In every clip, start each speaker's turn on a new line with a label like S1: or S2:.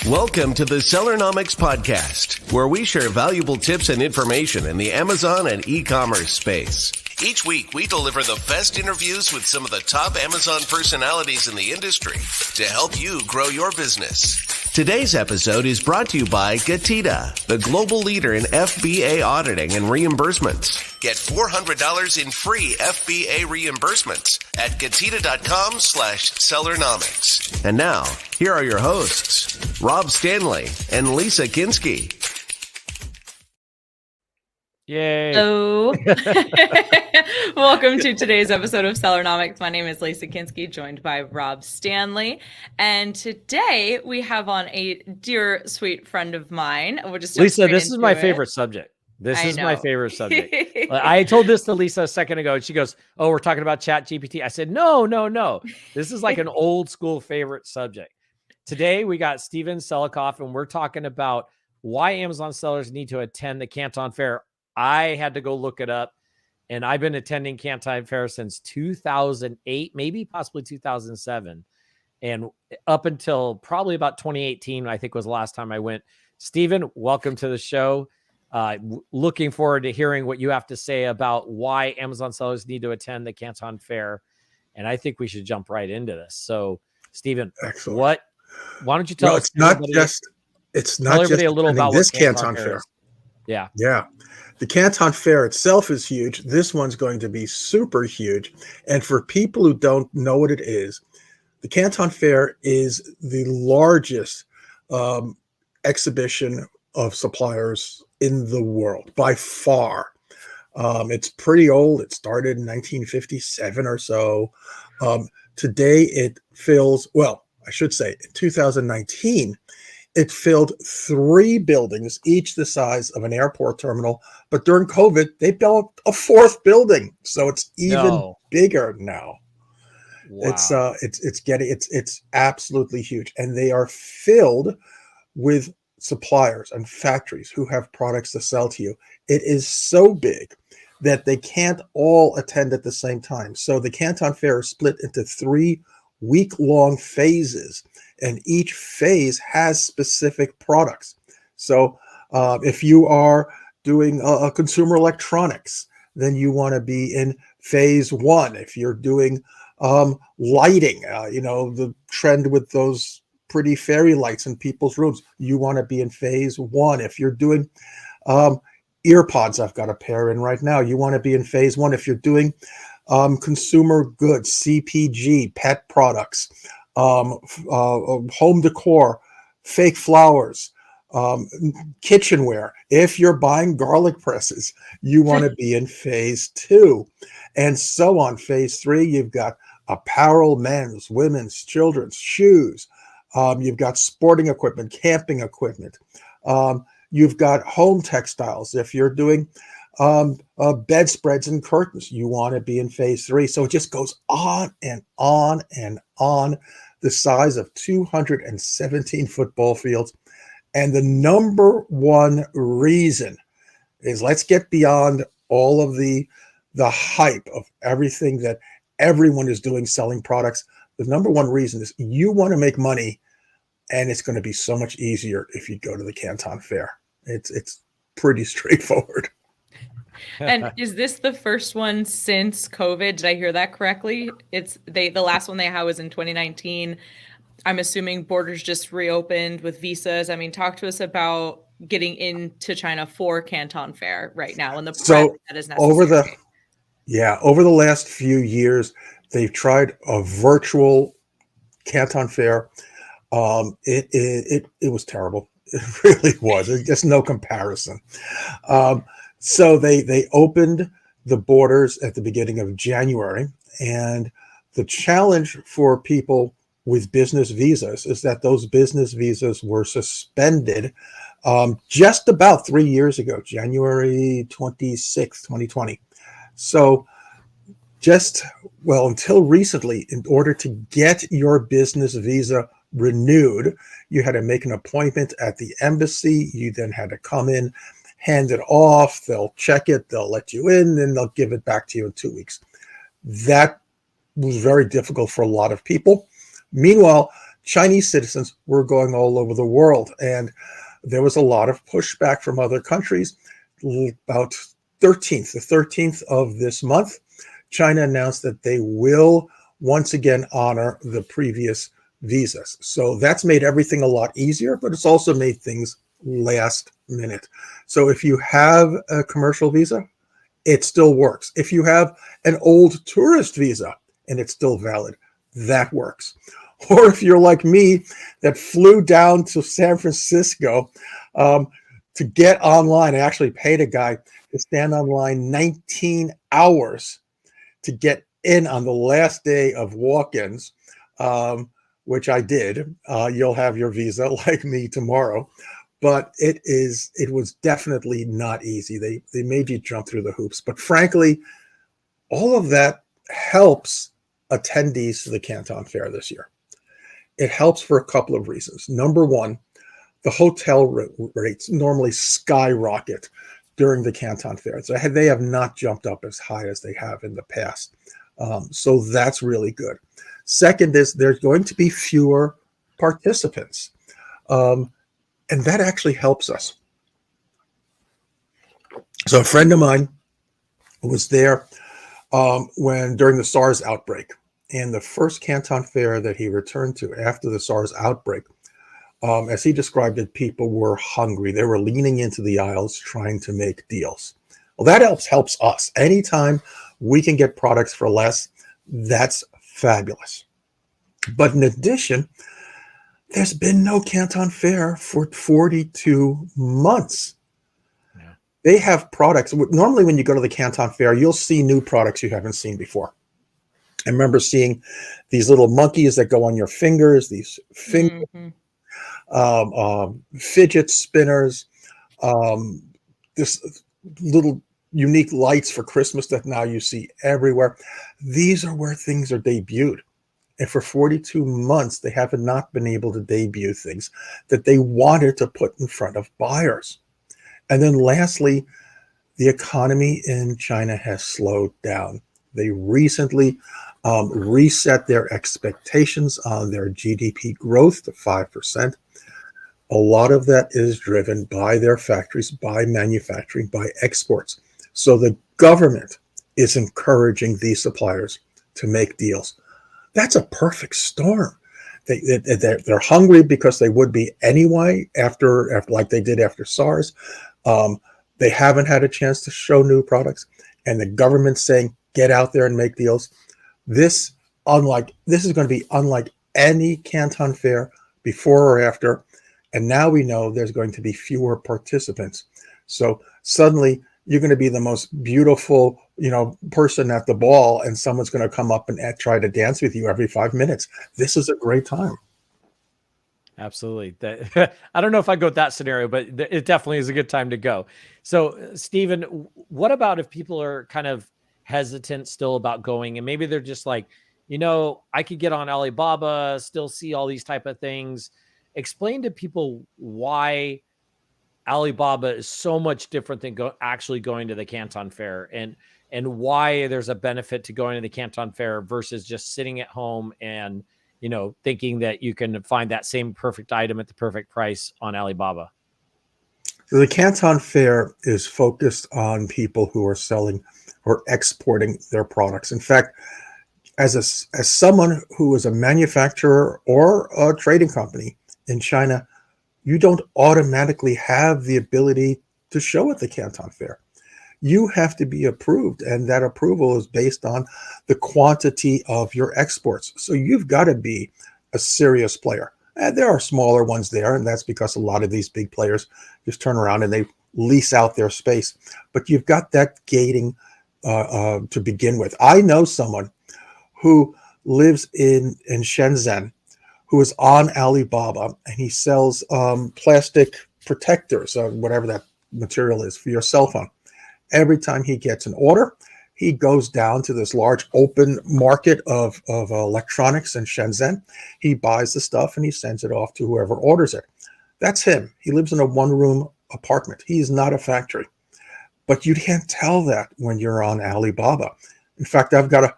S1: Welcome to the Sellernomics Podcast, where we share valuable tips and information in the Amazon and e-commerce space. Each week, we deliver the best interviews with some of the top Amazon personalities in the industry to help you grow your business. Today's episode is brought to you by Getita, the global leader in FBA auditing and reimbursements. Get $400 in free FBA reimbursements at Getita.com/Sellernomics. And now, here are your hosts, Rob Stanley and Lisa Kinski.
S2: Yay.
S3: Hello. Welcome to today's episode of Sellernomics. My name is Lisa Kinski, joined by Rob Stanley. And today we have on a dear, sweet friend of mine. We'll just
S2: Lisa, this is my favorite subject. This is my favorite subject. I told this to Lisa a second ago, and she goes, "Oh, we're talking about Chat GPT." I said, no. This is like an old school favorite subject. Today, we got Steven Selikoff, and we're talking about why Amazon sellers need to attend the Canton Fair. I had to go look it up, and I've been attending Canton Fair since 2008, maybe possibly 2007. And up until probably about 2018, I think was the last time I went. Steven, welcome to the show. Looking forward to hearing what you have to say about why Amazon sellers need to attend the Canton Fair. And I think we should jump right into this. So, Steven, why don't you tell us?
S4: It's not just
S2: a little about
S4: this Canton Fair.
S2: Yeah.
S4: The Canton Fair itself is huge. This one's going to be super huge. And for people who don't know what it is, the Canton Fair is the largest exhibition of suppliers in the world by far. It's pretty old. It started in 1957 or so. Today it fills, I should say in 2019, it filled 3 buildings, each the size of an airport terminal. But during COVID, they built a 4th building, so it's even bigger now.
S2: Wow.
S4: It's absolutely huge, and they are filled with suppliers and factories who have products to sell to you. It is so big that they can't all attend at the same time. So the Canton Fair is split into 3 week-long phases, and each phase has specific products. So if you are doing consumer electronics, then you want to be in phase 1. If you're doing lighting, the trend with those pretty fairy lights in people's rooms, you want to be in phase 1. If you're doing earpods, I've got a pair in right now, you want to be in phase 1. If you're doing consumer goods, CPG, pet products, home decor, fake flowers, kitchenware. If you're buying garlic presses, you want to be in phase 2, and so on. Phase 3, you've got apparel, men's, women's, children's, shoes. You've got sporting equipment, camping equipment. You've got home textiles. If you're doing bedspreads and curtains, you want to be in phase 3. So it just goes on and on and on. The size of 217 football fields. And the number one reason is, let's get beyond all of the hype of everything that everyone is doing selling products. The number one reason is you want to make money, and it's going to be so much easier if you go to the Canton Fair. It's pretty straightforward.
S3: And is this the first one since COVID? Did I hear that correctly? The last one they had was in 2019. I'm assuming borders just reopened with visas. I mean, talk to us about getting into China for Canton Fair right now and the prep that is necessary.
S4: Over the last few years, they've tried a virtual Canton Fair. It was terrible. It really was. There's just no comparison. So they opened the borders at the beginning of January, and the challenge for people with business visas is that those business visas were suspended just about 3 years ago, January 26th, 2020. So until recently, in order to get your business visa renewed, you had to make an appointment at the embassy. You then had to come in, hand it off, they'll check it, they'll let you in, then they'll give it back to you in 2 weeks. That was very difficult for a lot of people. Meanwhile, Chinese citizens were going all over the world, and there was a lot of pushback from other countries. About the 13th of this month, China announced that they will once again honor the previous visas. So that's made everything a lot easier, but it's also made things last minute. So if you have a commercial visa, it still works. If you have an old tourist visa and it's still valid, that works. Or if you're like me that flew down to San Francisco to get online, I actually paid a guy to stand online 19 hours to get in on the last day of walk-ins, which I did. You'll have your visa like me tomorrow. But it was definitely not easy. They made you jump through the hoops. But frankly, all of that helps attendees to the Canton Fair this year. It helps for a couple of reasons. Number one, the hotel rates normally skyrocket during the Canton Fair. So they have not jumped up as high as they have in the past. So that's really good. Second is there's going to be fewer participants. And that actually helps us. So a friend of mine was there during the SARS outbreak. And the first Canton Fair that he returned to after the SARS outbreak, as he described it, people were hungry. They were leaning into the aisles trying to make deals. Well, that helps us. Anytime we can get products for less, that's fabulous. But in addition, there's been no Canton Fair for 42 months. Yeah. They have products. Normally, when you go to the Canton Fair, you'll see new products you haven't seen before. I remember seeing these little monkeys that go on your fingers, these fidget spinners, this little unique lights for Christmas that now you see everywhere. These are where things are debuted. And for 42 months, they have not been able to debut things that they wanted to put in front of buyers. And then lastly, the economy in China has slowed down. They recently reset their expectations on their GDP growth to 5%. A lot of that is driven by their factories, by manufacturing, by exports. So the government is encouraging these suppliers to make deals. That's a perfect storm. They're hungry because they would be anyway after like they did after SARS. They haven't had a chance to show new products, and the government's saying, get out there and make deals. This is going to be unlike any Canton Fair before or after. And now we know there's going to be fewer participants. So suddenly you're going to be the most beautiful, person at the ball, and someone's going to come up and try to dance with you every 5 minutes. This is a great time.
S2: Absolutely. I don't know if I go with that scenario, but it definitely is a good time to go. So, Stephen, what about if people are kind of hesitant still about going, and maybe they're just like, I could get on Alibaba, still see all these type of things. Explain to people why Alibaba is so much different than actually going to the Canton Fair, and why there's a benefit to going to the Canton Fair versus just sitting at home and, thinking that you can find that same perfect item at the perfect price on Alibaba.
S4: The Canton Fair is focused on people who are selling or exporting their products. In fact, as someone who is a manufacturer or a trading company in China, you don't automatically have the ability to show at the Canton Fair. You have to be approved, and that approval is based on the quantity of your exports. So you've got to be a serious player. And there are smaller ones there, and that's because a lot of these big players just turn around and they lease out their space. But you've got that gating to begin with. I know someone who lives in Shenzhen who is on Alibaba, and he sells plastic protectors, whatever that material is, for your cell phone. Every time he gets an order, he goes down to this large open market of electronics in Shenzhen. He buys the stuff and he sends it off to whoever orders it. That's him. He lives in a one-room apartment. He is not a factory. But you can't tell that when you're on Alibaba. In fact, I've got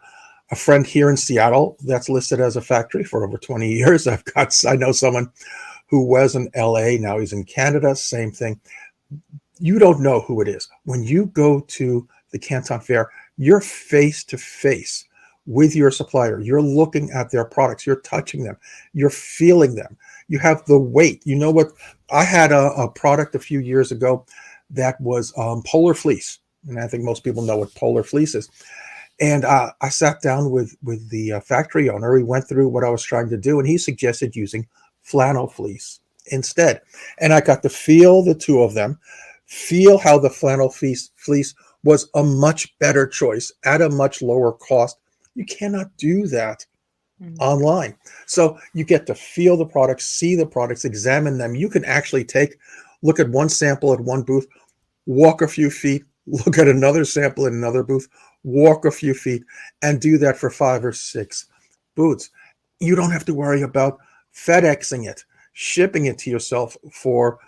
S4: a friend here in Seattle that's listed as a factory for over 20 years. I know someone who was in LA, now he's in Canada, same thing. You don't know who it is. When you go to the Canton Fair, you're face to face with your supplier. You're looking at their products. You're touching them. You're feeling them. You have the weight. You know what? I had a product a few years ago that was polar fleece. And I think most people know what polar fleece is. And I sat down with the factory owner. We went through what I was trying to do, and he suggested using flannel fleece instead. And I got to feel the two of them, feel how the flannel fleece was a much better choice at a much lower cost. You cannot do that online. So you get to feel the products, see the products, examine them. You can actually look at one sample at one booth, walk a few feet, look at another sample in another booth, walk a few feet, and do that for 5 or 6 booths. You don't have to worry about FedExing it, shipping it to yourself for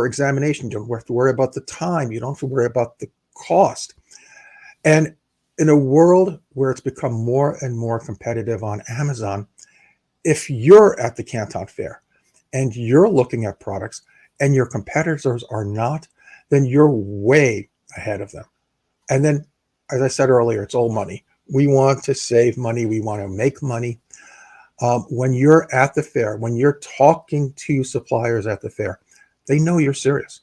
S4: examination. You don't have to worry about the time. You don't have to worry about the cost. And in a world where it's become more and more competitive on Amazon, if you're at the Canton Fair and you're looking at products and your competitors are not, then you're way ahead of them. And then, as I said earlier, it's all money. We want to save money. We want to make money. When you're at the fair, when you're talking to suppliers at the fair, they know you're serious.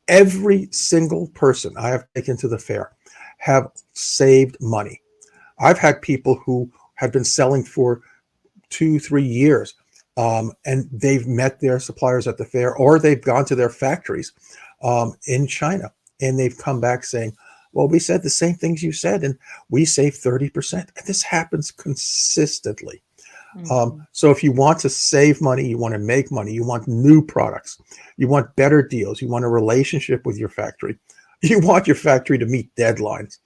S4: Every single person I have taken to the fair have saved money. I've had people who have been selling for 2-3 years, and they've met their suppliers at the fair, or they've gone to their factories in China, and they've come back saying, well, we said the same things you said, and we saved 30%. And this happens consistently. So if you want to save money, you want to make money, you want new products, you want better deals, you want a relationship with your factory, you want your factory to meet deadlines.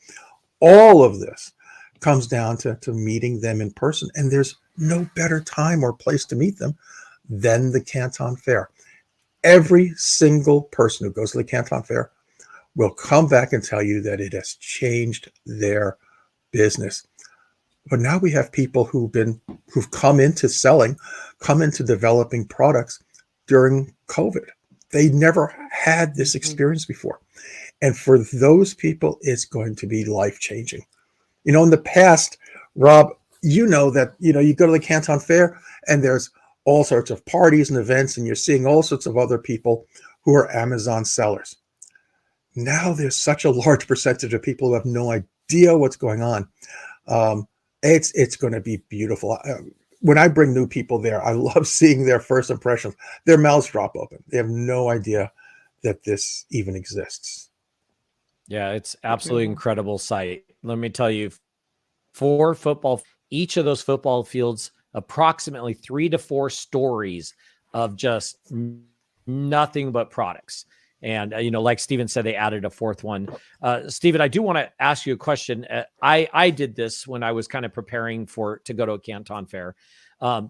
S4: All of this comes down to meeting them in person. And there's no better time or place to meet them than the Canton Fair. Every single person who goes to the Canton Fair will come back and tell you that it has changed their business. But now we have people who've come into selling, come into developing products during COVID. They never had this experience before. And for those people, it's going to be life-changing. In the past, Rob, that, you go to the Canton Fair and there's all sorts of parties and events, and you're seeing all sorts of other people who are Amazon sellers. Now there's such a large percentage of people who have no idea what's going on. It's going to be beautiful. When I bring new people there, I love seeing their first impressions. Their mouths drop open. They have no idea that this even exists.
S2: Yeah, it's absolutely incredible sight. Let me tell you, each of those football fields, approximately 3 to 4 stories of just nothing but products. And, like Steven said, they added a 4th one. Steven, I do want to ask you a question. I did this when I was kind of preparing to go to a Canton Fair.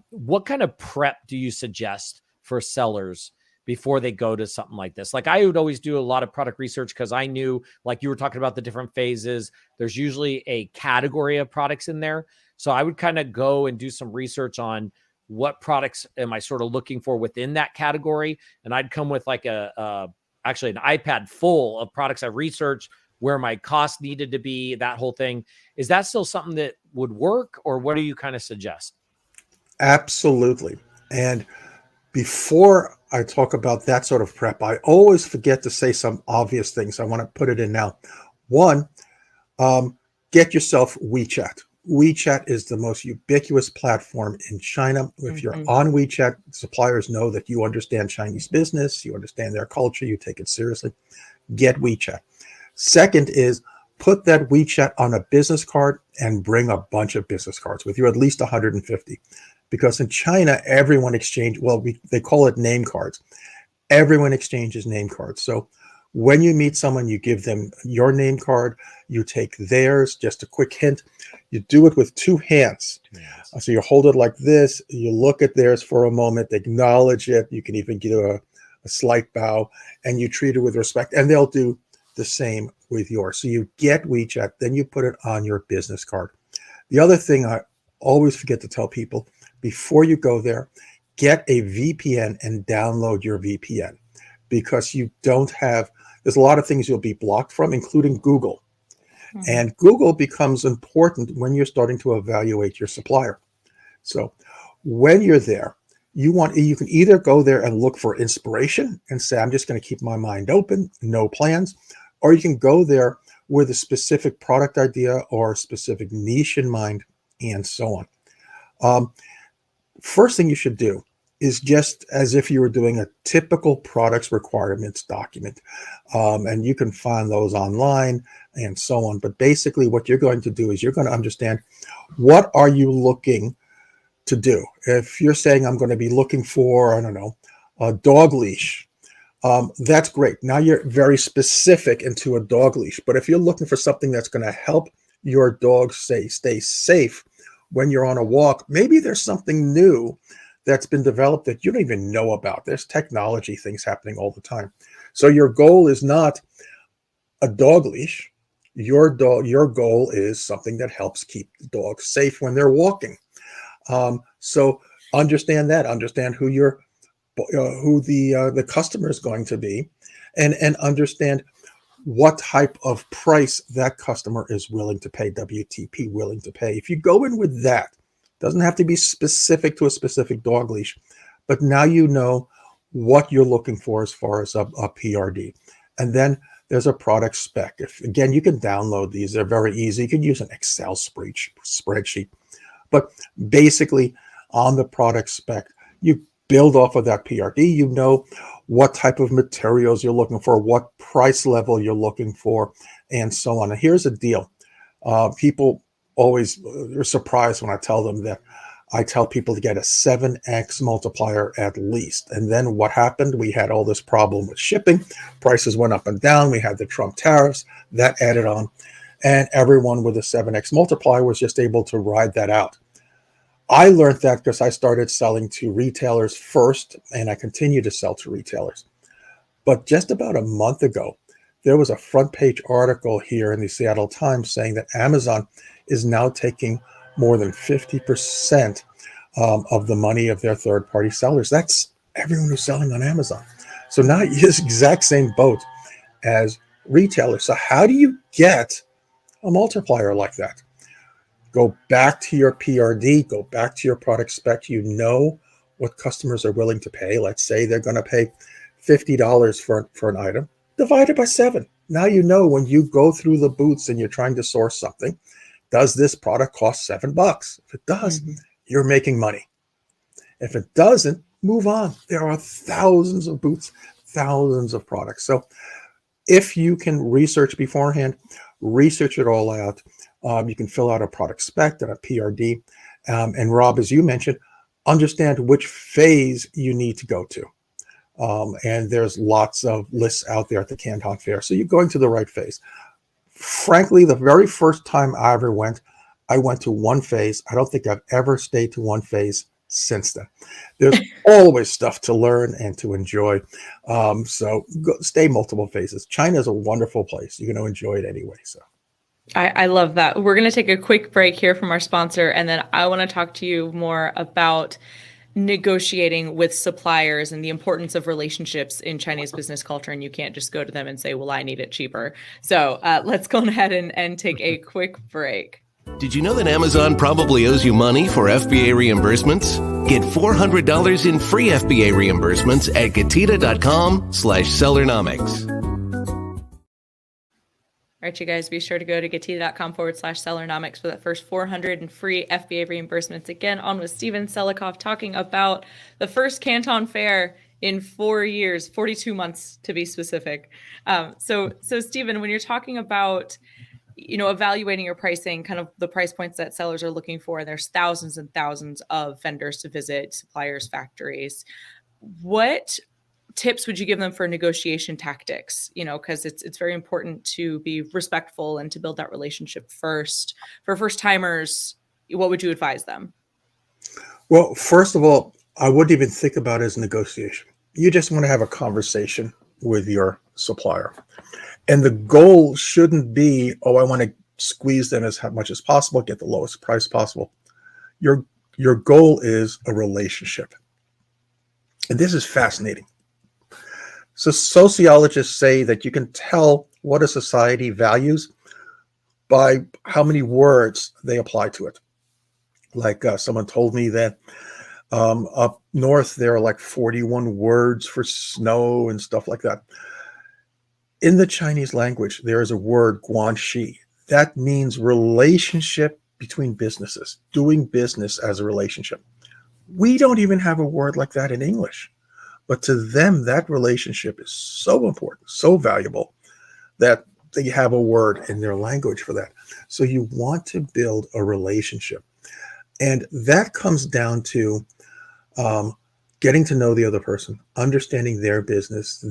S2: What kind of prep do you suggest for sellers before they go to something like this? Like, I would always do a lot of product research because I knew, like you were talking about the different phases, there's usually a category of products in there. So I would kind of go and do some research on what products am I sort of looking for within that category. And I'd come with like actually an iPad full of products I researched, where my cost needed to be, that whole thing. Is that still something that would work, or what do you kind of suggest?
S4: Absolutely. And before I talk about that sort of prep, I always forget to say some obvious things. I want to put it in now. One, get yourself WeChat. WeChat is the most ubiquitous platform in China. If you're on WeChat, suppliers know that you understand Chinese business, you understand their culture, you take it seriously. Get WeChat. Second is put that WeChat on a business card and bring a bunch of business cards with you, at least 150. Because in China, everyone they call it name cards. Everyone exchanges name cards. So when you meet someone, you give them your name card, you take theirs. Just a quick hint, you do it with 2 hands. Yes. So you hold it like this, you look at theirs for a moment, acknowledge it. You can even give a slight bow, and you treat it with respect, and they'll do the same with yours. So you get WeChat, then you put it on your business card. The other thing I always forget to tell people, before you go there, get a VPN and download your VPN, because you don't have, there's a lot of things you'll be blocked from, including Google. And Google becomes important when you're starting to evaluate your supplier. So when you're there, you can either go there and look for inspiration and say, I'm just going to keep my mind open, no plans, or you can go there with a specific product idea or a specific niche in mind, and so on. First thing you should do is just as if you were doing a typical products requirements document. And you can find those online and so on. But basically what you're going to do is you're going to understand, what are you looking to do? If you're saying, I'm going to be looking for, I don't know, a dog leash, that's great. Now you're very specific into a dog leash. But if you're looking for something that's going to help your dog stay safe when you're on a walk, maybe there's something new that's been developed that you don't even know about. There's technology things happening all the time. So your goal is not a dog leash. Your goal is something that helps keep the dog safe when they're walking. So understand that. Understand who the customer is going to be, and understand what type of price that customer is willing to pay, WTP willing to pay. If you go in with that, doesn't have to be specific to a specific dog leash, but now you know what you're looking for as far as a PRD. And then there's a product spec. Again, you can download these. They're very easy. You can use an Excel spreadsheet. But basically, on the product spec, you build off of that PRD. You know what type of materials you're looking for, what price level you're looking for, and so on. And here's the deal. People always are surprised when I tell them that I tell people to get a 7x multiplier at least. And then what happened? We had all this problem with shipping. Prices went up and down. We had the Trump tariffs that added on. And everyone with a 7x multiplier was just able to ride that out. I learned that because I started selling to retailers first, and I continue to sell to retailers. But just about a month ago, there was a front page article here in the Seattle Times saying that Amazon is now taking more than 50% of the money of their third-party sellers. That's everyone who's selling on Amazon. So now you're the exact same boat as retailers. So how do you get a multiplier like that? Go back to your PRD, go back to your product spec. You know what customers are willing to pay. Let's say they're going to pay $50 for an item. Divide it by 7. Now you know when you go through the booths and you're trying to source something, does this product cost $7? If it does, you're making money. If it doesn't, move on. There are thousands of booths, thousands of products. So if you can research beforehand, research it all out. You can fill out a product spec and a PRD. And Rob, as you mentioned, understand which phase you need to go to. And there's lots of lists out there at the Canton Fair. So you're going to the right phase. Frankly, the very first time I ever went, I went to one phase. I don't think I've ever stayed to one phase since then. There's always stuff to learn and to enjoy. So stay multiple phases. China is a wonderful place. You're going to enjoy it anyway. So
S3: I love that. We're going to take a quick break here from our sponsor, and then I want to talk to you more about negotiating with suppliers and the importance of relationships in Chinese business culture. And you can't just go to them and say, well, I need it cheaper. So let's go ahead and take a quick break.
S1: Did you know that Amazon probably owes you money for FBA reimbursements? Get $400 in free FBA reimbursements at Getida.com/Sellernomics.
S3: All right, you guys, be sure to go to Getida.com/Sellernomics for that first 400 in free FBA reimbursements. Again, on with Steven Selikoff talking about the first Canton Fair in 4 years, 42 months to be specific. So Steven, when you're talking about, evaluating your pricing, kind of the price points that sellers are looking for, and there's thousands and thousands of vendors to visit, suppliers, factories, what tips would you give them for negotiation tactics? Because it's very important to be respectful and to build that relationship first. For first timers, what would you advise them?
S4: Well, first of all, I wouldn't even think about it as negotiation. You just want to have a conversation with your supplier. And the goal shouldn't be, I want to squeeze them as much as possible, get the lowest price possible. Your goal is a relationship. And this is fascinating. So sociologists say that you can tell what a society values by how many words they apply to it. Like someone told me that up north, there are like 41 words for snow and stuff like that. In the Chinese language, there is a word, guanxi. That means relationship between businesses, doing business as a relationship. We don't even have a word like that in English. But to them, that relationship is so important, so valuable, that they have a word in their language for that. So you want to build a relationship. And that comes down to getting to know the other person, understanding their business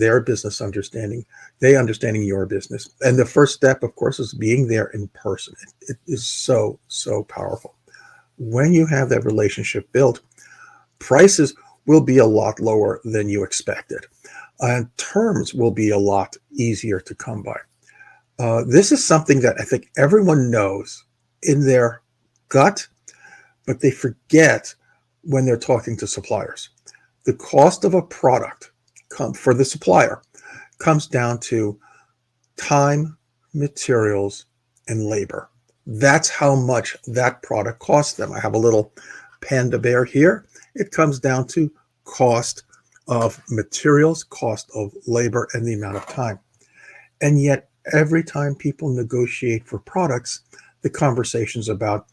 S4: understanding, they understanding your business. And the first step, of course, is being there in person. It is so, so powerful. When you have that relationship built, prices will be a lot lower than you expected. And terms will be a lot easier to come by. This is something that I think everyone knows in their gut, but they forget when they're talking to suppliers. The cost of a product for the supplier comes down to time, materials, and labor. That's how much that product costs them. I have a little panda bear here. It comes down to cost of materials, cost of labor, and the amount of time. And yet, every time people negotiate for products, the conversation's about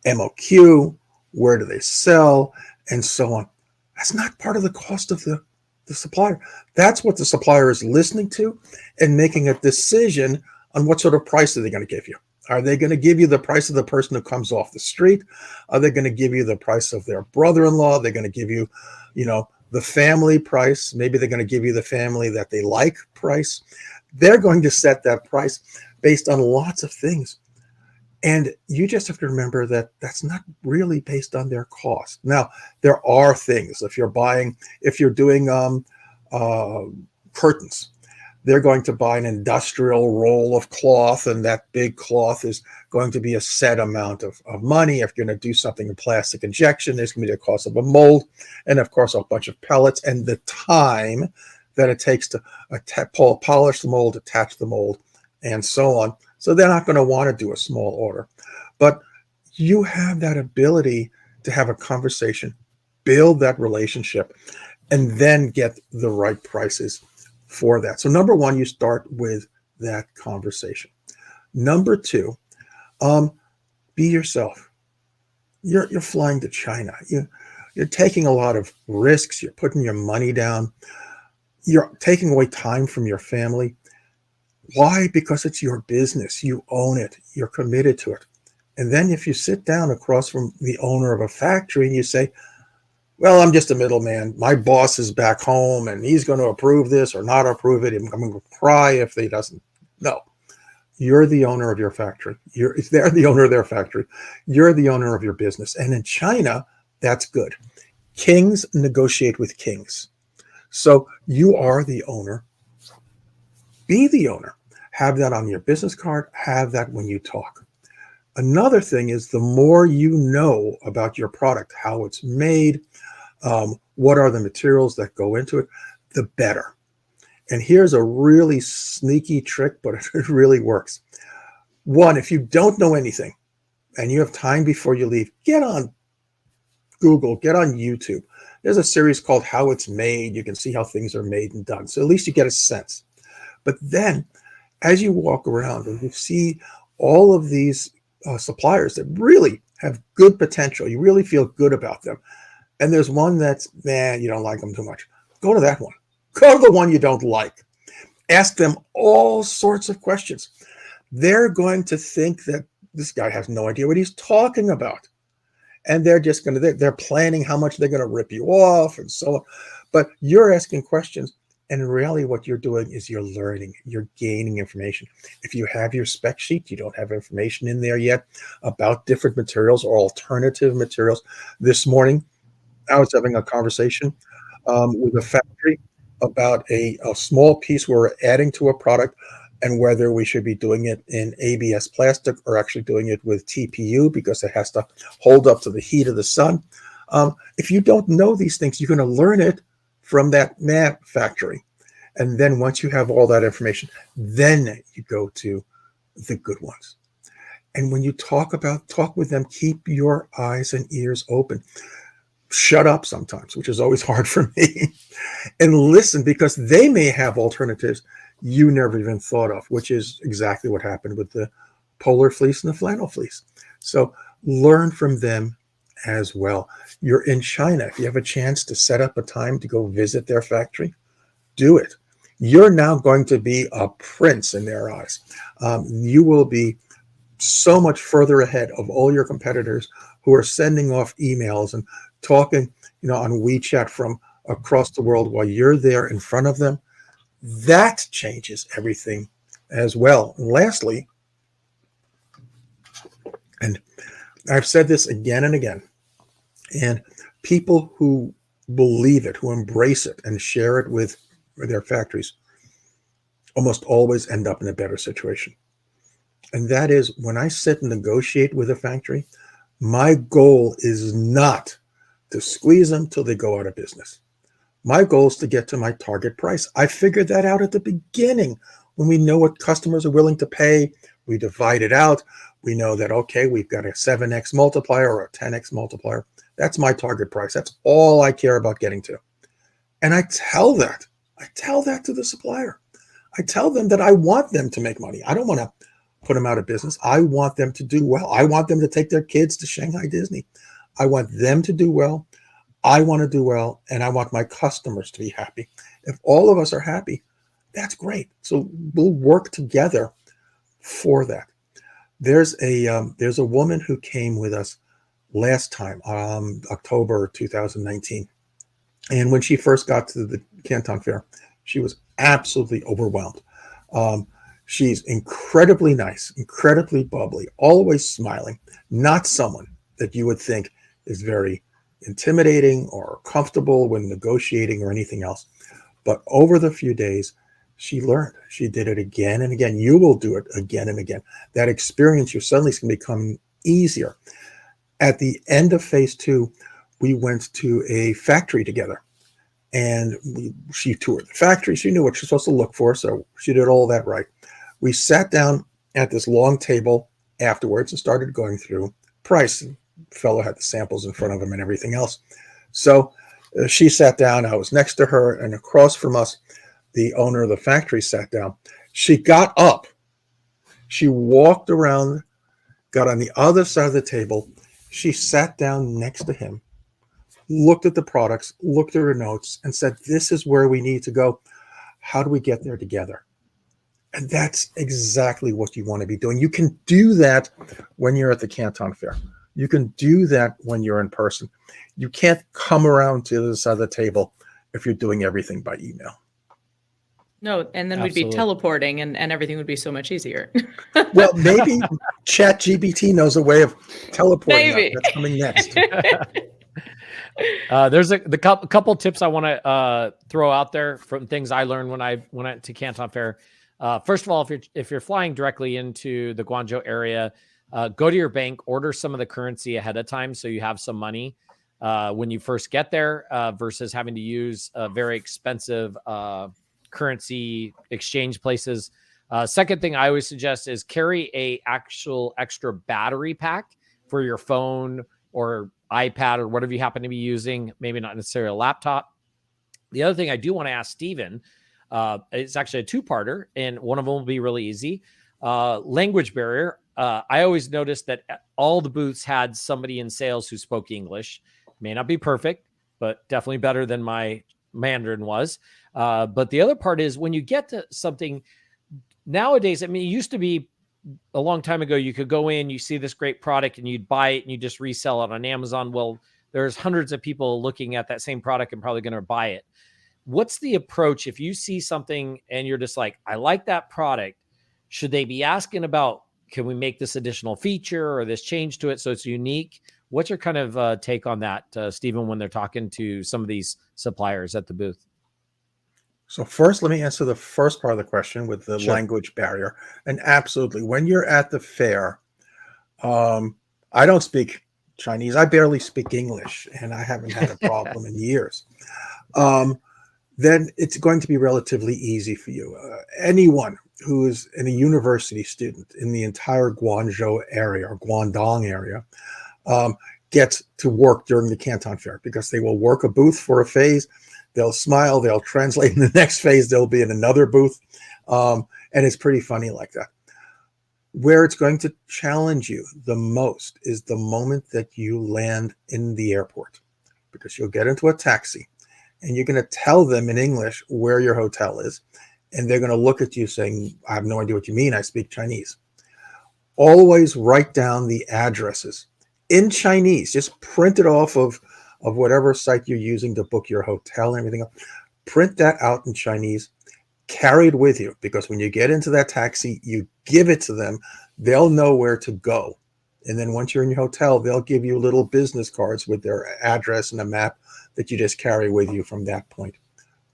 S4: MOQ, where do they sell, and so on. That's not part of the cost of the supplier. That's what the supplier is listening to and making a decision on what sort of price are they going to give you. Are they going to give you the price of the person who comes off the street? Are they going to give you the price of their brother-in-law? They're going to give you, the family price. Maybe they're going to give you the family that they like price. They're going to set that price based on lots of things. And you just have to remember that that's not really based on their cost. Now, there are things. If you're doing curtains, they're going to buy an industrial roll of cloth, and that big cloth is going to be a set amount of money. If you're going to do something in plastic injection, there's going to be the cost of a mold, and of course, a bunch of pellets, and the time that it takes to polish the mold, attach the mold, and so on. So they're not going to want to do a small order. But you have that ability to have a conversation, build that relationship, and then get the right prices for that. So number one, you start with that conversation. Number two, be yourself. You're flying to China. You're taking a lot of risks. You're putting your money down. You're taking away time from your family. Why? Because it's your business. You own it. You're committed to it. And then if you sit down across from the owner of a factory and you say, well, I'm just a middleman. My boss is back home and he's going to approve this or not approve it. I'm going to cry if he doesn't. No, you're the owner of your factory. If they're the owner of their factory, you're the owner of your business. And in China, that's good. Kings negotiate with kings. So you are the owner. Be the owner. Have that on your business card. Have that when you talk. Another thing is the more you know about your product, how it's made, what are the materials that go into it, the better. And here's a really sneaky trick, but it really works. One, if you don't know anything and you have time before you leave, get on Google, get on YouTube. There's a series called How It's Made. You can see how things are made and done. So at least you get a sense. But then as you walk around and you see all of these suppliers that really have good potential, you really feel good about them. And there's one that's, you don't like them too much. Go to that one. Go to the one you don't like. Ask them all sorts of questions. They're going to think that this guy has no idea what he's talking about. And they're just going to, they're planning how much they're going to rip you off and so on. But you're asking questions. And really what you're doing is you're learning, you're gaining information. If you have your spec sheet, you don't have information in there yet about different materials or alternative materials. This morning, I was having a conversation with a factory about a small piece we're adding to a product. and whether we should be doing it in ABS plastic or actually doing it with TPU because it has to hold up to the heat of the sun. If you don't know these things, you're going to learn it from that factory. And then once you have all that information, then you go to the good ones. And when you talk with them, keep your eyes and ears open. Shut up sometimes, which is always hard for me, and listen, because they may have alternatives you never even thought of, which is exactly what happened with the polar fleece and the flannel fleece. So learn from them as well. You're in China. If you have a chance to set up a time to go visit their factory, do it. You're now going to be a prince in their eyes. You will be so much further ahead of all your competitors who are sending off emails and talking, on WeChat from across the world while you're there in front of them. That changes everything as well. And lastly, and I've said this again and again, and people who believe it, who embrace it and share it with their factories almost always end up in a better situation. And that is, when I sit and negotiate with a factory, my goal is not to squeeze them till they go out of business. My goal is to get to my target price. I figured that out at the beginning. When we know what customers are willing to pay, we divide it out. We know that, okay, we've got a 7x multiplier or a 10x multiplier. That's my target price. That's all I care about getting to. And I tell that to the supplier. I tell them that I want them to make money. I don't want to put them out of business. I want them to do well. I want them to take their kids to Shanghai Disney. I want them to do well. I want to do well, and I want my customers to be happy. If all of us are happy, that's great. So we'll work together for that. There's a woman who came with us last time, October 2019. And when she first got to the Canton Fair, she was absolutely overwhelmed. She's incredibly nice, incredibly bubbly, always smiling, not someone that you would think is very intimidating or comfortable when negotiating or anything else. But over the few days, she learned. She did it again and again. You will do it again and again. That experience, you suddenly is going to become easier. At the end of phase 2, we went to a factory together. And she toured the factory. She knew what she's supposed to look for, so she did all that right. We sat down at this long table afterwards and started going through price. The fellow had the samples in front of him and everything else. So she sat down. I was next to her, and across from us, the owner of the factory sat down. She got up. She walked around, got on the other side of the table. She sat down next to him, looked at the products, looked at her notes, and said, "This is where we need to go. How do we get there together?" And that's exactly what you want to be doing. You can do that when you're at the Canton Fair. You can do that when you're in person. You can't come around to the other side of the table if you're doing everything by email.
S3: No, and then we'd be teleporting and everything would be so much easier.
S4: Well, maybe ChatGPT knows a way of teleporting.
S3: Maybe.
S4: That's coming next.
S2: There's a couple tips I want to throw out there from things I learned when I went to Canton Fair. First of all, if you're flying directly into the Guangzhou area, go to your bank, order some of the currency ahead of time so you have some money when you first get there versus having to use very expensive currency exchange places. Second thing I always suggest is carry a actual extra battery pack for your phone or iPad or whatever you happen to be using, maybe not necessarily a laptop. The other thing I do want to ask Stephen, it's actually a two-parter, and one of them will be really easy. Language barrier. I always noticed that all the booths had somebody in sales who spoke English. May not be perfect, but definitely better than my Mandarin was. But the other part is when you get to something nowadays, I mean, it used to be a long time ago, you could go in, you see this great product and you'd buy it and you just resell it on Amazon. Well, there's hundreds of people looking at that same product and probably going to buy it. What's the approach if you see something and you're just like, I like that product? Should they be asking about, can we make this additional feature or this change to it so it's unique? What's your kind of take on that, Stephen, when they're talking to some of these suppliers at the booth?
S4: So first, let me answer the first part of the question with the
S2: Sure.
S4: language barrier. And absolutely, when you're at the fair, I don't speak Chinese. I barely speak English, and I haven't had a problem in years. Then it's going to be relatively easy for you. Anyone who is a university student in the entire Guangzhou area or Guangdong area gets to work during the Canton Fair because they will work a booth for a phase. They'll smile, they'll translate in the next phase, they'll be in another booth. And it's pretty funny like that. Where it's going to challenge you the most is the moment that you land in the airport, because you'll get into a taxi and you're going to tell them in English where your hotel is. And they're going to look at you saying, I have no idea what you mean. I speak Chinese. Always write down the addresses in Chinese. Just print it off of whatever site you're using to book your hotel and everything else. Print that out in Chinese, carry it with you, because when you get into that taxi, you give it to them. They'll know where to go. And then once you're in your hotel, they'll give you little business cards with their address and a map that you just carry with you from that point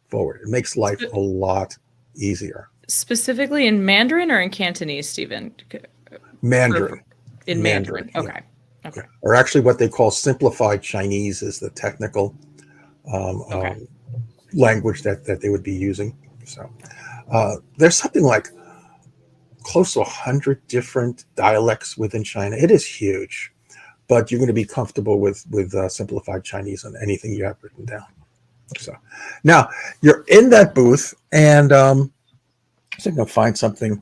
S4: forward. It makes life a lot easier.
S3: Specifically in Mandarin or in Cantonese, Stephen?
S4: Mandarin.
S3: In Mandarin. Okay.
S4: Yeah. Okay. Or actually what they call simplified Chinese is the technical language that they would be using. So there's something like close to 100 different dialects within China. It is huge, but you're going to be comfortable with simplified Chinese on anything you have written down. So now you're in that booth, and I think I'll find something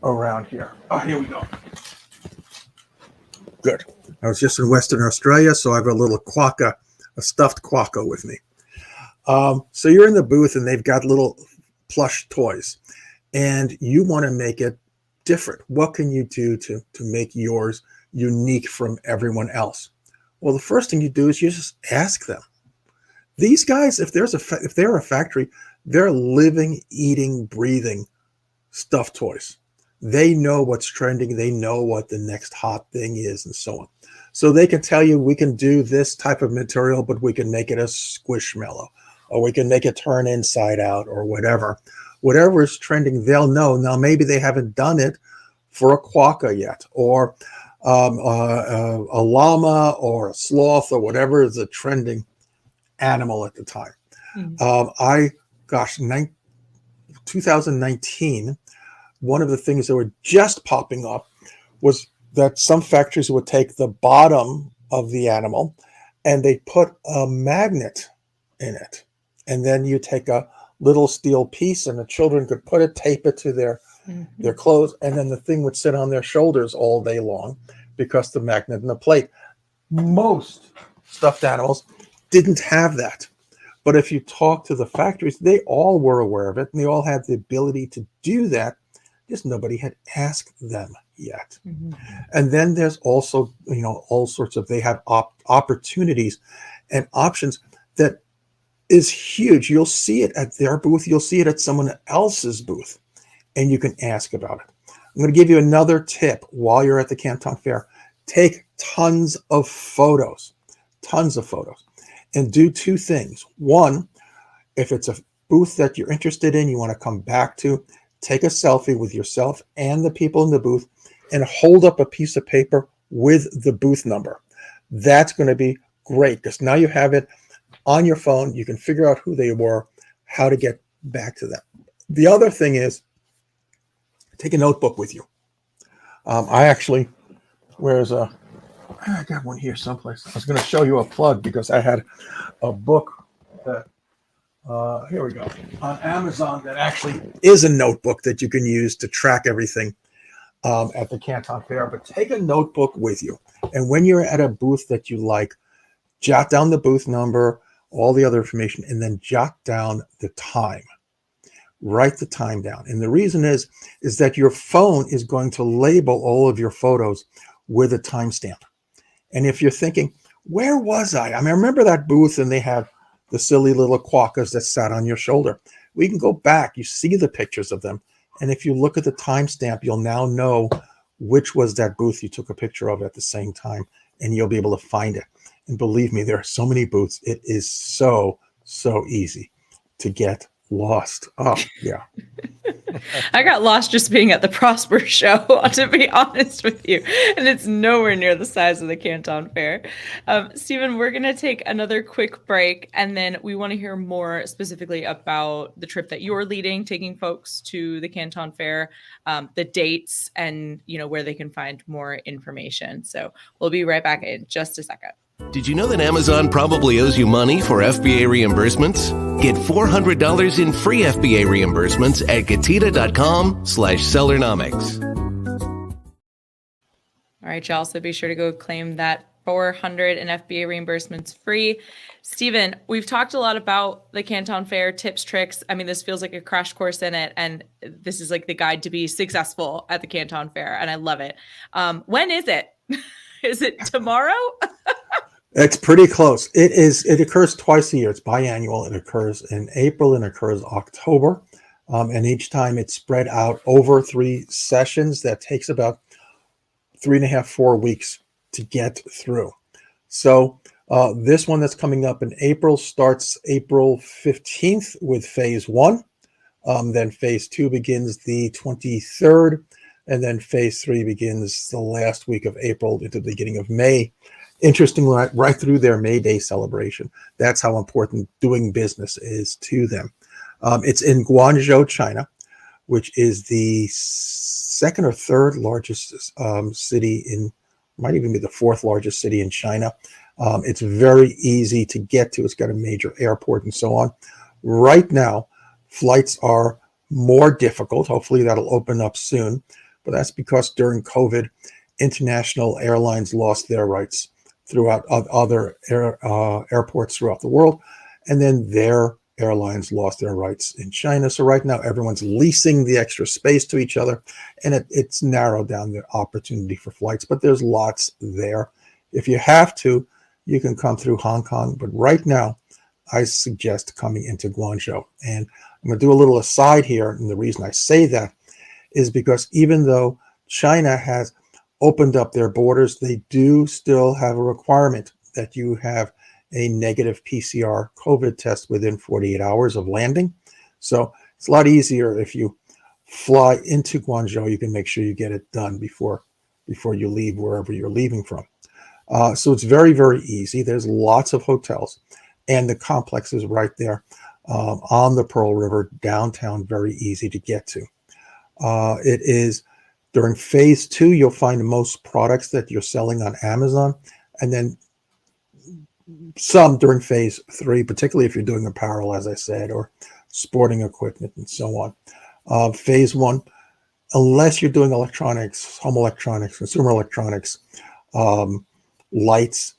S4: around here. Oh, here we go. Good. I was just in Western Australia, so I have a little quokka, a stuffed quokka with me. So you're in the booth, and they've got little plush toys, and you want to make it different. What can you do to make yours unique from everyone else? Well, the first thing you do is you just ask them. These guys, if they're a factory, they're living, eating, breathing stuffed toys. They know what's trending. They know what the next hot thing is, and so on. So they can tell you, we can do this type of material, but we can make it a squishmallow, or we can make it turn inside out, or whatever. Whatever is trending, they'll know. Now, maybe they haven't done it for a quokka yet, or a llama, or a sloth, or whatever is a trending animal at the time. 2019, one of the things that were just popping up was that some factories would take the bottom of the animal and they put a magnet in it. And then you take a little steel piece and the children could put it, tape it to their clothes, and then the thing would sit on their shoulders all day long because the magnet and the plate. Most stuffed animals didn't have that. But if you talk to the factories, they all were aware of it, and they all had the ability to do that. Just nobody had asked them yet. And then there's also, all sorts of, they have opportunities and options that is huge. You'll see it at their booth. You'll see it at someone else's booth, and you can ask about it. I'm going to give you another tip while you're at the Canton Fair. Take tons of photos, and do two things. One, if it's a booth that you're interested in, you want to come back to, take a selfie with yourself and the people in the booth and hold up a piece of paper with the booth number. That's going to be great because now you have it on your phone. You can figure out who they were, how to get back to them. The other thing is take a notebook with you. I got one here someplace. I was going to show you a plug because I had a book that, here we go, on Amazon that actually is a notebook that you can use to track everything at the Canton Fair. But take a notebook with you. And when you're at a booth that you like, jot down the booth number, all the other information, and then jot down the time. Write the time down. And the reason is that your phone is going to label all of your photos with a timestamp. And if you're thinking, where was I? I mean, I remember that booth and they had the silly little quokkas that sat on your shoulder. We can go back. You see the pictures of them. And if you look at the timestamp, you'll now know which was that booth you took a picture of at the same time, and you'll be able to find it. And believe me, there are so many booths. It is so easy to get lost. Oh, yeah.
S3: I got lost just being at the Prosper show, to be honest with you. And it's nowhere near the size of the Canton Fair. Stephen, we're going to take another quick break, and then we want to hear more specifically about the trip that you're leading, taking folks to the Canton Fair, the dates, and where they can find more information. So we'll be right back in just a second.
S1: Did you know that Amazon probably owes you money for FBA reimbursements? Get $400 in free FBA reimbursements at Getita.com/Sellernomics.
S3: All right, y'all. So be sure to go claim that 400 in FBA reimbursements free. Stephen, we've talked a lot about the Canton Fair, tips, tricks. I mean, this feels like a crash course in it. And this is like the guide to be successful at the Canton Fair. And I love it. When is it? Is it tomorrow?
S4: It's pretty close. It occurs twice a year. It's biannual. It occurs in April and occurs October. And each time it's spread out over 3 sessions. That takes about 3.5, 4 weeks to get through. So this one that's coming up in April starts April 15th with phase 1. Then phase 2 begins the 23rd. And then phase 3 begins the last week of April into the beginning of May. Interestingly, right through their May Day celebration. That's how important doing business is to them. It's in Guangzhou, China, which is the 2nd or 3rd largest city might even be the 4th largest city in China. It's very easy to get to. It's got a major airport and so on. Right now, flights are more difficult. Hopefully that'll open up soon. But that's because during COVID, international airlines lost their rights throughout other airports throughout the world. And then their airlines lost their rights in China. So right now, everyone's leasing the extra space to each other. And it's narrowed down the opportunity for flights. But there's lots there. If you have to, you can come through Hong Kong. But right now, I suggest coming into Guangzhou. And I'm going to do a little aside here. And the reason I say that is because even though China has opened up their borders, they do still have a requirement that you have a negative PCR COVID test within 48 hours of landing. So it's a lot easier if you fly into Guangzhou. You can make sure you get it done before you leave wherever you're leaving from. So it's very, very easy. There's lots of hotels, and the complex is right there on the Pearl River, downtown, very easy to get to. It is during phase 2, you'll find most products that you're selling on Amazon, and then some during phase 3, particularly if you're doing apparel, as I said, or sporting equipment and so on. Phase 1, unless you're doing electronics, home electronics, consumer electronics, lights,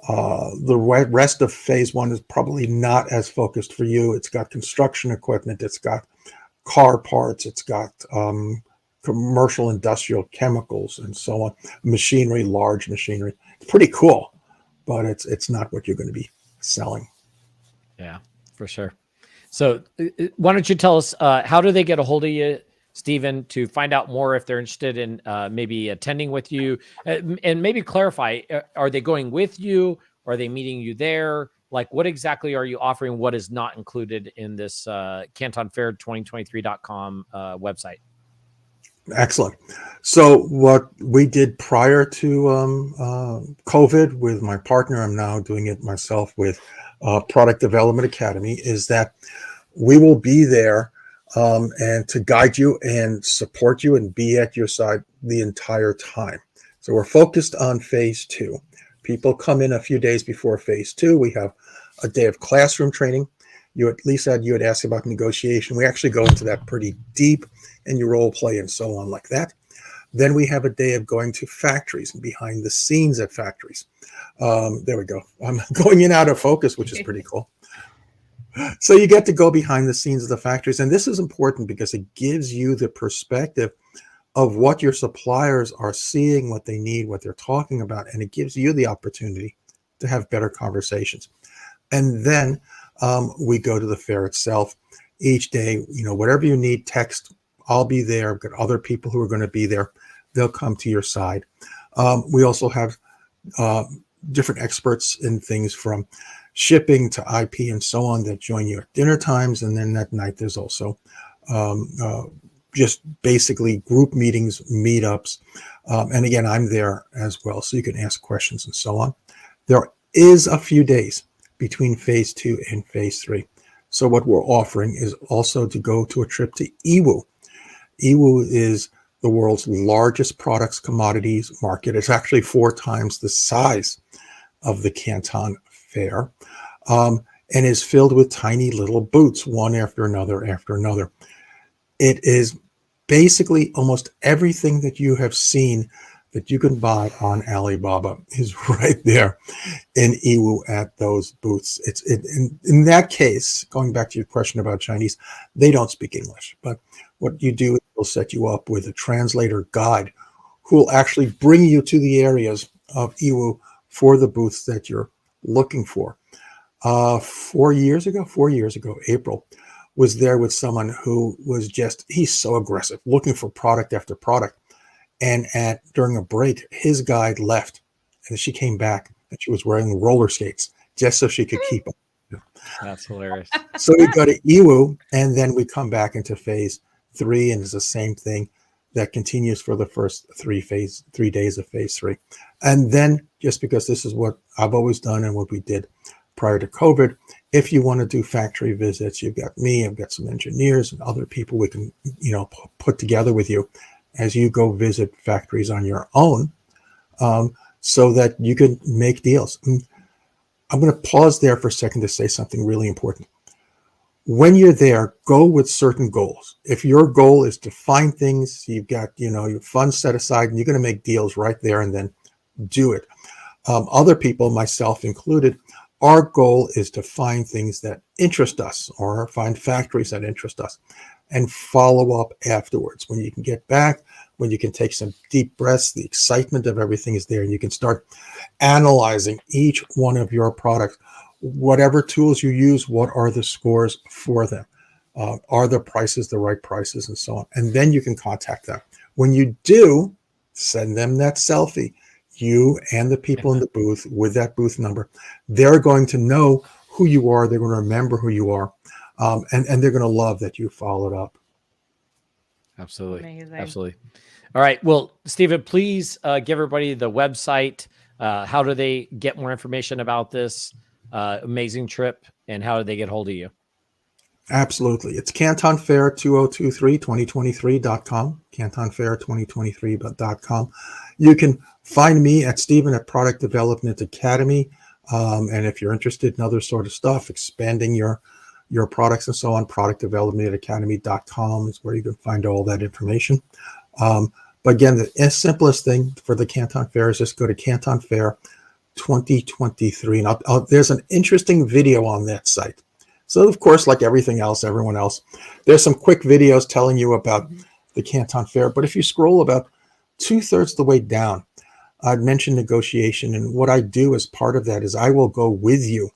S4: the rest of phase 1 is probably not as focused for you. It's got construction equipment, it's got car parts, it's got commercial, industrial, chemicals, and so on. Machinery, large machinery. It's pretty cool, but it's not what you're going to be selling.
S2: Yeah, for sure. So why don't you tell us, how do they get a hold of you, Stephen, to find out more if they're interested in maybe attending with you, and maybe clarify, are they going with you? Or are they meeting you there? Like, what exactly are you offering? What is not included in this CantonFair2023.com website?
S4: Excellent. So what we did prior to COVID with my partner, I'm now doing it myself with Product Development Academy, is that we will be there and to guide you and support you and be at your side the entire time. So we're focused on phase 2. People come in a few days before phase 2. We have a day of classroom training. You had asked about negotiation. We actually go into that pretty deep, and you role play and so on like that. Then we have a day of going to factories and behind the scenes at factories. There we go. I'm going in out of focus, which is pretty cool. So you get to go behind the scenes of the factories. And this is important because it gives you the perspective of what your suppliers are seeing, what they need, what they're talking about. And it gives you the opportunity to have better conversations. And then we go to the fair itself each day. Whatever you need, text, I'll be there. I've got other people who are going to be there. They'll come to your side. We also have different experts in things from shipping to IP and so on that join you at dinner times. And then at night, there's also just basically group meetings, meetups. And again, I'm there as well, so you can ask questions and so on. There is a few days between phase 2 and phase 3. So what we're offering is also to go to a trip to Yiwu. Yiwu is the world's largest products commodities market. It's actually 4 times the size of the Canton Fair, and is filled with tiny little booths, one after another after another. It is basically almost everything that you have seen that you can buy on Alibaba is right there in Yiwu at those booths. In that case, going back to your question about Chinese, they don't speak English. But what you do is we'll set you up with a translator guide who will actually bring you to the areas of Yiwu for the booths that you're looking for. 4 years ago, April was there with someone who was he's so aggressive, looking for product after product. And during a break, his guide left, and she came back, and she was wearing roller skates just so she could keep up.
S2: That's hilarious.
S4: So we go to Yiwu, and then we come back into phase 3, and it's the same thing that continues for the first 3 days of phase 3. And then, just because this is what I've always done and what we did prior to COVID, if you want to do factory visits, you've got me, I've got some engineers and other people we can, put together with you as you go visit factories on your own, so that you can make deals. I'm going to pause there for a second to say something really important. When you're there, go with certain goals. If your goal is to find things, you've got, your funds set aside, and you're going to make deals right there and then do it. Other people, myself included, our goal is to find things that interest us or find factories that interest us and follow up afterwards. When you can get back, when you can take some deep breaths, the excitement of everything is there, and you can start analyzing each one of your products. Whatever tools you use, what are the scores for them? Are the prices the right prices, and so on? And then you can contact them. When you do, send them that selfie. You and the people in the booth with that booth number, they're going to know who you are. They're going to remember who you are. And they're going to love that you followed up.
S2: Absolutely.
S3: Amazing.
S2: Absolutely. All right. Well, Stephen, please give everybody the website. How do they get more information about this amazing trip, and how do they get hold of you?
S4: Absolutely. It's Canton Fair 2023.com, Canton Fair 2023.com. You can find me at Stephen at Product Development Academy. And if you're interested in other sort of stuff, expanding your products and so on, productdevelopmentacademy.com is where you can find all that information. But again, the simplest thing for the Canton Fair is just go to Canton Fair 2023. And there's an interesting video on that site. So, of course, like everything else, everyone else, there's some quick videos telling you about the Canton Fair. But if you scroll about 2/3 the way down, I'd mentioned negotiation. And what I do as part of that is I will go with you.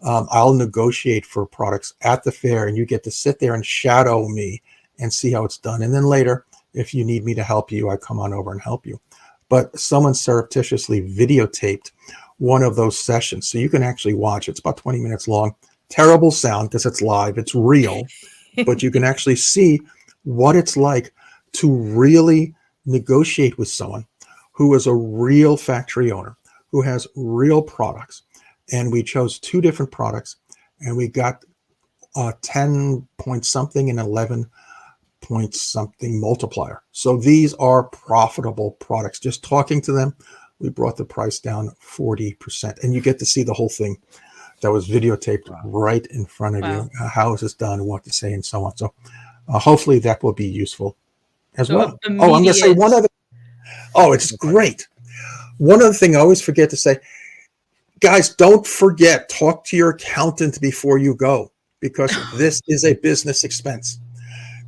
S4: I'll negotiate for products at the fair, and you get to sit there and shadow me and see how it's done. And then later, if you need me to help you, I come on over and help you. But someone surreptitiously videotaped one of those sessions, so you can actually watch. It's about 20 minutes long. Terrible sound because it's live, it's real, but you can actually see what it's like to really negotiate with someone who is a real factory owner, who has real products. And we chose 2 different products, and we got 10 point something and 11 point something multiplier. So these are profitable products. Just talking to them, we brought the price down 40%, and you get to see the whole thing that was videotaped right in front of you, how is this done, what to say, and so on. So hopefully that will be useful as well. Oh, I'm going to say one other. Oh, it's great. One other thing I always forget to say, guys, don't forget, talk to your accountant before you go, because this is a business expense.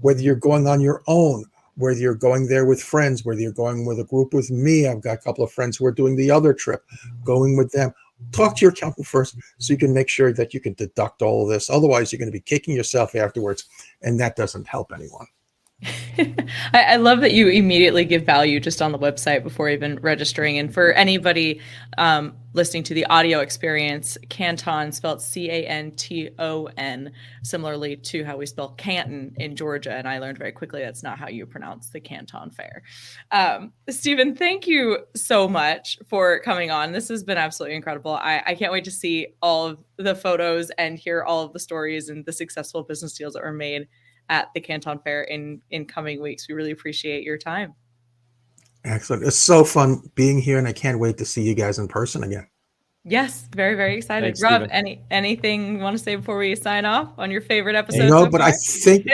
S4: Whether you're going on your own, whether you're going there with friends, whether you're going with a group with me, I've got a couple of friends who are doing the other trip, going with them. Talk to your accountant first so you can make sure that you can deduct all of this. Otherwise, you're going to be kicking yourself afterwards, and that doesn't help anyone.
S3: I love that you immediately give value just on the website before even registering. And for anybody listening to the audio experience, Canton, spelled Canton, similarly to how we spell Canton in Georgia. And I learned very quickly that's not how you pronounce the Canton Fair. Stephen, thank you so much for coming on. This has been absolutely incredible. I can't wait to see all of the photos and hear all of the stories and the successful business deals that were made at the Canton Fair in coming weeks. We really appreciate your time.
S4: Excellent. It's so fun being here, and I can't wait to see you guys in person again.
S3: Yes, very, very excited.
S2: Thanks,
S3: Rob,
S2: Stephen.
S3: anything you want to say before we sign off on your favorite episode?
S4: But I think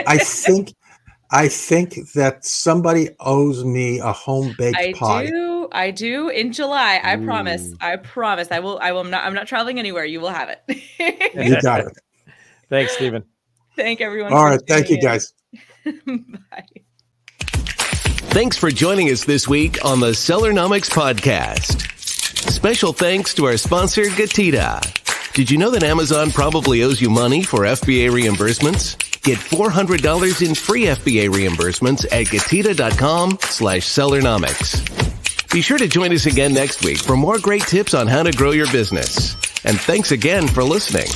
S4: that somebody owes me a home-baked pie.
S3: I do in July. I promise. I will. I'm not traveling anywhere. You will have it.
S4: You got it.
S2: Thanks, Stephen.
S3: Thank everyone.
S4: All right. Thank you, guys.
S3: Bye.
S1: Thanks for joining us this week on the Sellernomics Podcast. Special thanks to our sponsor, Gatita. Did you know that Amazon probably owes you money for FBA reimbursements? Get $400 in free FBA reimbursements at gatita.com/Sellernomics. Be sure to join us again next week for more great tips on how to grow your business. And thanks again for listening.